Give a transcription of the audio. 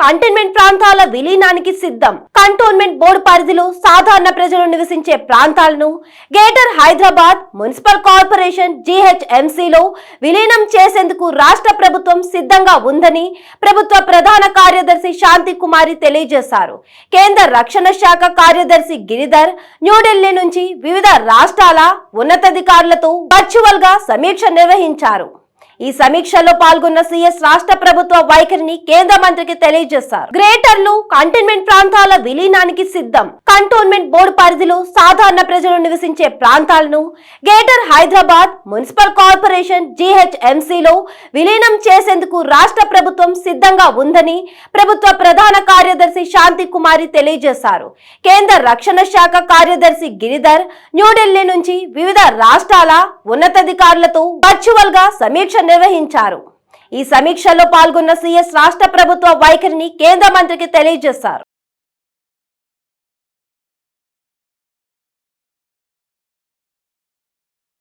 Containment ప్రాంతాల విలీనానికి సిద్ధం. Cantonment board పరిధిలో సాధారణ ప్రజలు నివసించే ప్రాంతాలను గ్రేటర్ హైదరాబాద్ మున్సిపల్ కార్పొరేషన్ GHMCలో విలీనం చేసేందుకు రాష్ట్ర ప్రభుత్వం సిద్ధంగా ఉందని ప్రభుత్వ ప్రధాన కార్యదర్శి శాంతి కుమారి తెలియజేశారు. కేంద్ర రక్షణ శాఖ కార్యదర్శి గిరిధర్ న్యూఢిల్లీ నుంచి వివిధ రాష్ట్రాల ఉన్నతాధికారులతో వర్చువల్ గా సమీక్ష నిర్వహించారు. ఈ సమీక్షలో పాల్గొన్న సీఎస్ రాష్ట్ర ప్రభుత్వ వైఖరిని కేంద్ర మంత్రికి తెలియజేశారు. గ్రేటర్లు కంటైన్మెంట్ ప్రాంతాల విలీనానికి సిద్ధం. కంటోన్మెంట్ బోర్డు పరిధిలో సాధారణ ప్రజలు నివసించే ప్రాంతాలను గ్రేటర్ హైదరాబాద్ మున్సిపల్ కార్పొరేషన్ GHMCలో విలీనం చేసేందుకు రాష్ట్ర ప్రభుత్వం సిద్ధంగా ఉందని ప్రభుత్వ ప్రధాన కార్యదర్శి శాంతి కుమారి తెలియజేశారు. కేంద్ర రక్షణ శాఖ కార్యదర్శి గిరిధర్ న్యూఢిల్లీ నుంచి వివిధ రాష్ట్రాల ఉన్నతాధికారులతో వర్చువల్ గా సమీక్ష నిర్వహించారు. ఈ సమీక్షలో పాల్గొన్న సీఎస్ రాష్ట్ర ప్రభుత్వ వైఖరిని కేంద్ర మంత్రికి తెలియజేశారు.